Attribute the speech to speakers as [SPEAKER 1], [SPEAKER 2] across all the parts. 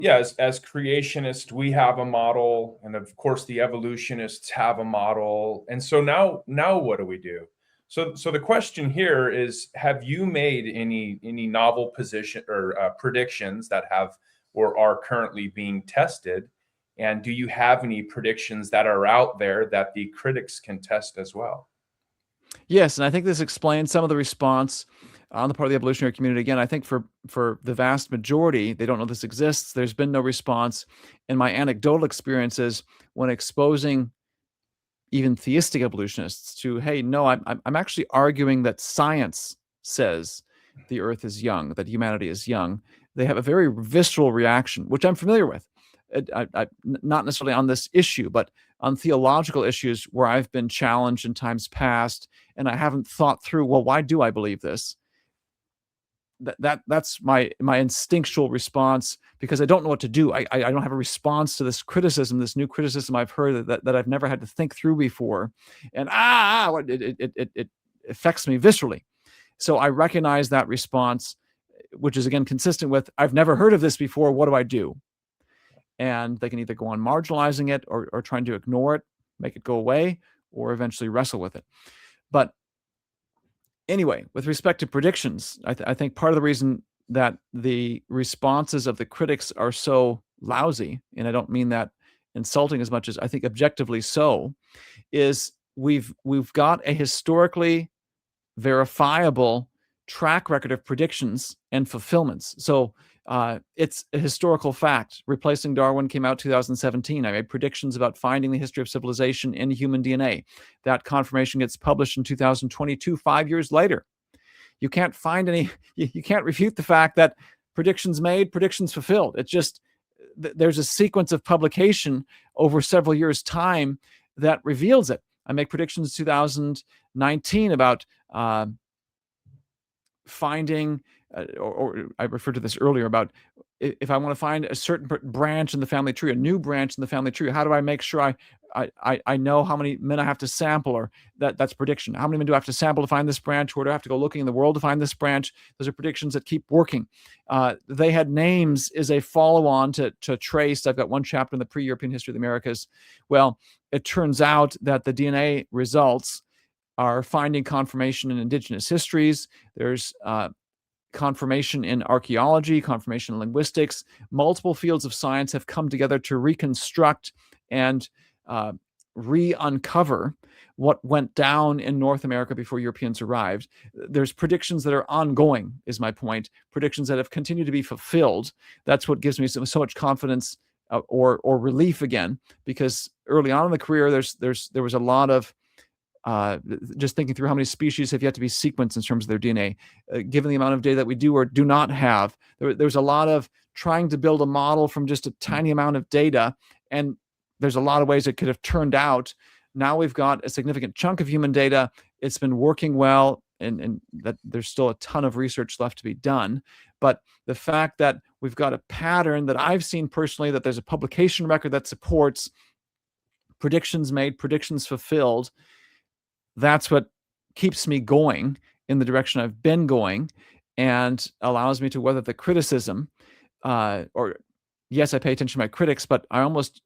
[SPEAKER 1] Yeah, as creationists, we have a model, and of course the evolutionists have a model. And so now what do we do? So the question here is: have you made any novel position or predictions that have or are currently being tested? And do you have any predictions that are out there that the critics can test as well?
[SPEAKER 2] Yes, and I think this explains some of the response on the part of the evolutionary community. Again, I think for the vast majority, they don't know this exists. There's been no response. In my anecdotal experiences, when exposing even theistic evolutionists to, hey, no, I'm actually arguing that science says the Earth is young, that humanity is young, they have a very visceral reaction, which I'm familiar with. Not necessarily on this issue, but on theological issues where I've been challenged in times past, and I haven't thought through, well, why do I believe this? That's my instinctual response, because I don't know what to do. I don't have a response to this criticism, this new criticism I've heard that I've never had to think through before, and it affects me viscerally. So I recognize that response, which is again consistent with, I've never heard of this before. What do I do? And they can either go on marginalizing it or trying to ignore it, make it go away, or eventually wrestle with it. But anyway, with respect to predictions, I think part of the reason that the responses of the critics are so lousy, and I don't mean that insulting as much as I think objectively so, is we've got a historically verifiable track record of predictions and fulfillments. So it's a historical fact. Replacing Darwin came out 2017. I made predictions about finding the history of civilization in human DNA. That confirmation gets published in 2022, 5 years later. You can't find any, you can't refute the fact that predictions made, predictions fulfilled. It's just, there's a sequence of publication over several years' time that reveals it. I make predictions in 2019 about finding, or I referred to this earlier, about if I want to find a certain branch in the family tree, a new branch in the family tree, how do I make sure I know how many men I have to sample? Or that's prediction. How many men do I have to sample to find this branch? Where do I have to go looking in the world to find this branch? Those are predictions that keep working. They Had Names is a follow-on to Trace. I've got one chapter in the pre-European history of the Americas. Well, it turns out that the DNA results are finding confirmation in indigenous histories. There's confirmation in archaeology, confirmation in linguistics. Multiple fields of science have come together to reconstruct and re-uncover what went down in North America before Europeans arrived. There's predictions that are ongoing, is my point. Predictions that have continued to be fulfilled. That's what gives me so much confidence or relief again, because early on in the career, there was a lot of just thinking through how many species have yet to be sequenced in terms of their DNA, given the amount of data that we do or do not have. There's a lot of trying to build a model from just a tiny amount of data, and there's a lot of ways it could have turned out. Now we've got a significant chunk of human data. It's been working well, and that there's still a ton of research left to be done. But the fact that we've got a pattern that I've seen personally, that there's a publication record that supports predictions made, predictions fulfilled, that's what keeps me going in the direction I've been going, and allows me to weather the criticism. Or yes, I pay attention to my critics, but I almost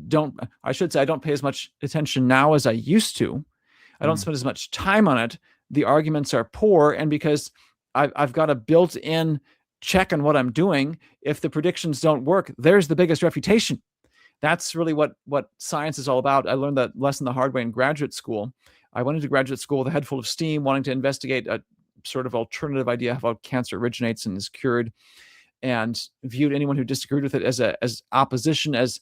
[SPEAKER 2] don't, I should say I don't pay as much attention now as I used to. I don't spend as much time on it. The arguments are poor, and because I've got a built-in check on what I'm doing, if the predictions don't work, there's the biggest refutation. That's really what science is all about. I learned that lesson the hard way in graduate school. I went into graduate school with a head full of steam, wanting to investigate a sort of alternative idea of how cancer originates and is cured, and viewed anyone who disagreed with it as opposition, as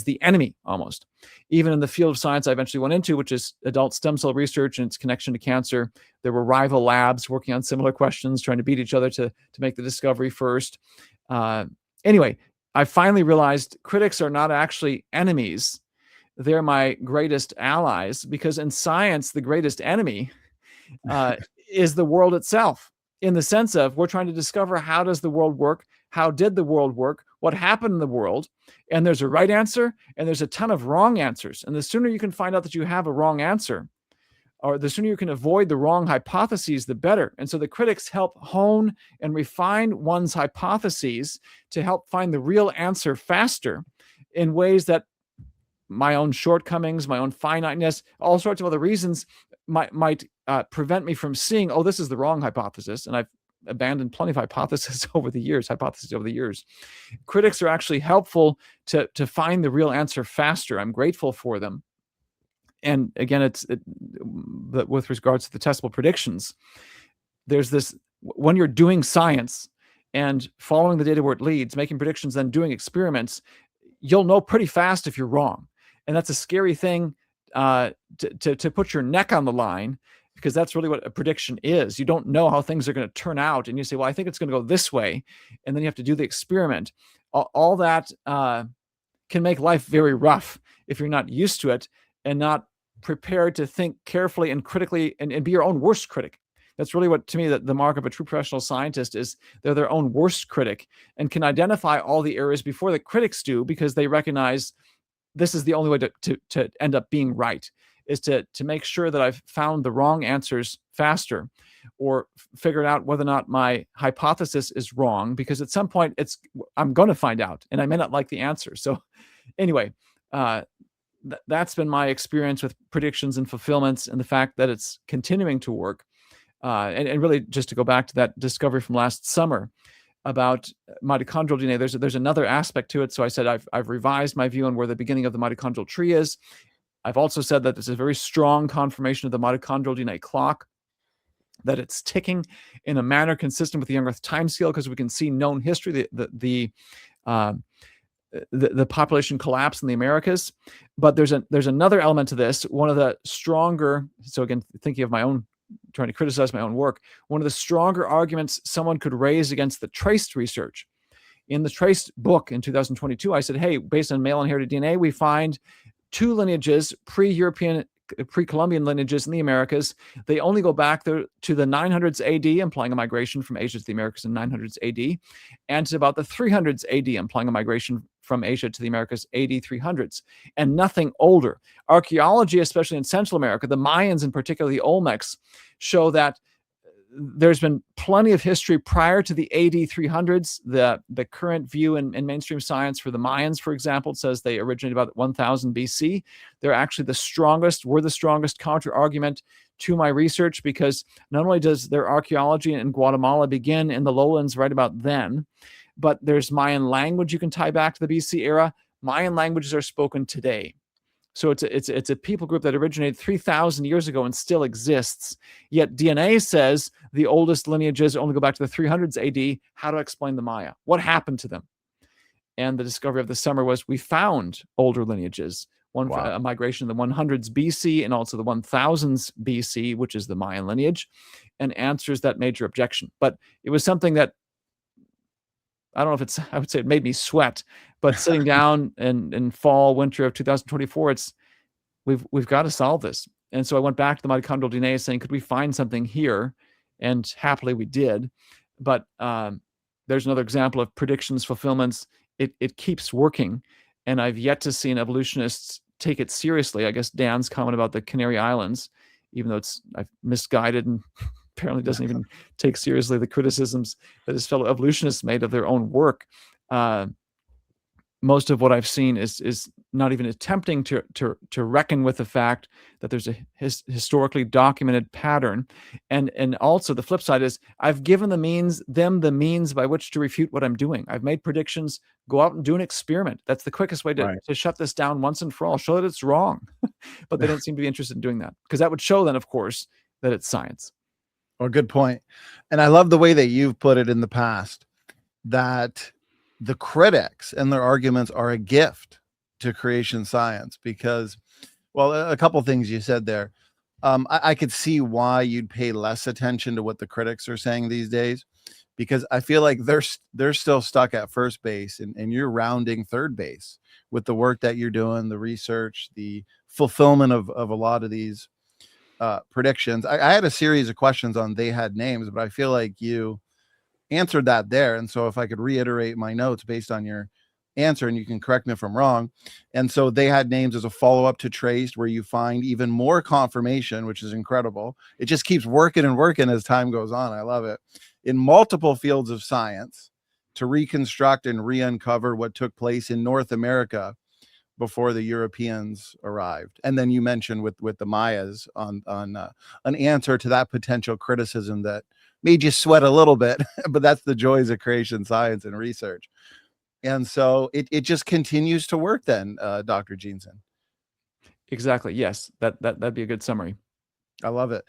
[SPEAKER 2] the enemy almost. Even in the field of science I eventually went into, which is adult stem cell research and its connection to cancer, there were rival labs working on similar questions, trying to beat each other to make the discovery first. Anyway, I finally realized critics are not actually enemies. They're my greatest allies, because in science, the greatest enemy is the world itself, in the sense of we're trying to discover, how does the world work? How did the world work? What happened in the world? And there's a right answer, and there's a ton of wrong answers. And the sooner you can find out that you have a wrong answer, or the sooner you can avoid the wrong hypotheses, the better. And so the critics help hone and refine one's hypotheses to help find the real answer faster in ways that my own shortcomings, my own finiteness, all sorts of other reasons might prevent me from seeing, oh, this is the wrong hypothesis. And I've abandoned plenty of hypotheses over the years. Critics are actually helpful to find the real answer faster. I'm grateful for them. And again, with regards to the testable predictions, there's this, when you're doing science and following the data where it leads, making predictions, then doing experiments, you'll know pretty fast if you're wrong. And that's a scary thing to put your neck on the line, because that's really what a prediction is. You don't know how things are going to turn out. And you say, well, I think it's going to go this way. And then you have to do the experiment. All that can make life very rough if you're not used to it and not prepared to think carefully and critically and be your own worst critic. That's really what, to me, the mark of a true professional scientist is. They're their own worst critic and can identify all the errors before the critics do, because they recognize this is the only way to end up being right, is to make sure that I've found the wrong answers faster, or figured out whether or not my hypothesis is wrong, because at some point I'm going to find out and I may not like the answer. So anyway, that's been my experience with predictions and fulfillments, and the fact that it's continuing to work. And really, just to go back to that discovery from last summer about mitochondrial DNA, there's another aspect to it. So I said I've revised my view on where the beginning of the mitochondrial tree is. I've also said that there's a very strong confirmation of the mitochondrial DNA clock, that it's ticking in a manner consistent with the young Earth timescale, because we can see known history, the population collapse in the Americas. But there's another element to this. One of the stronger, so again, thinking of my own, trying to criticize my own work, one of the stronger arguments someone could raise against the traced research. In the traced book in 2022, I said, hey, based on male inherited DNA, we find two lineages, pre-European, pre-Columbian lineages in the Americas. They only go back to the 900s AD, implying a migration from Asia to the Americas in 900s AD, and to about the 300s AD, implying a migration from Asia to the Americas AD 300s, and nothing older. Archaeology, especially in Central America, the Mayans in particular, the Olmecs, show that there's been plenty of history prior to the AD 300s. The current view in mainstream science for the Mayans, for example, says they originated about 1000 BC. They're actually the strongest counter argument to my research, because not only does their archaeology in Guatemala begin in the lowlands right about then, but there's Mayan language you can tie back to the BC era. Mayan languages are spoken today. So it's a people group that originated 3,000 years ago and still exists. Yet DNA says the oldest lineages only go back to the 300s AD. How to explain the Maya? What happened to them? And the discovery of the summer was we found older lineages. One, a migration in the 100s BC and also the 1000s BC, which is the Mayan lineage, and answers that major objection. But it was something that, I don't know if I would say it made me sweat, but sitting down in fall, winter of 2024, we've got to solve this. And so I went back to the mitochondrial DNA saying, could we find something here? And happily we did. But there's another example of predictions, fulfillments. It keeps working. And I've yet to see an evolutionist take it seriously. I guess Dan's comment about the Canary Islands, even though I've misguided and apparently doesn't even take seriously the criticisms that his fellow evolutionists made of their own work. Most of what I've seen is not even attempting to reckon with the fact that there's a historically documented pattern. And also the flip side is I've given the means by which to refute what I'm doing. I've made predictions. Go out and do an experiment. That's the quickest way to shut this down once and for all. Show that it's wrong. But they don't seem to be interested in doing that, because that would show then, of course, that it's science.
[SPEAKER 3] Well, good point. And I love the way that you've put it in the past, that the critics and their arguments are a gift to creation science, because, well, a couple of things you said there. I could see why you'd pay less attention to what the critics are saying these days, because I feel like they're still stuck at first base, and you're rounding third base with the work that you're doing, the research, the fulfillment of a lot of these predictions. I had a series of questions on They Had Names, but I feel like you answered that there. And so if I could reiterate my notes based on your answer, and you can correct me if I'm wrong. And so they had names as a follow-up to Traced, where you find even more confirmation, which is incredible. It just keeps working and working as time goes on. I love it. In multiple fields of science to reconstruct and re-uncover what took place in North America before the Europeans arrived. And then you mentioned with the Mayas on an answer to that potential criticism that made you sweat a little bit, but that's the joys of creation science and research. And so it just continues to work then, Dr. Jeanson.
[SPEAKER 2] Exactly. Yes, that'd be a good summary.
[SPEAKER 3] I love it.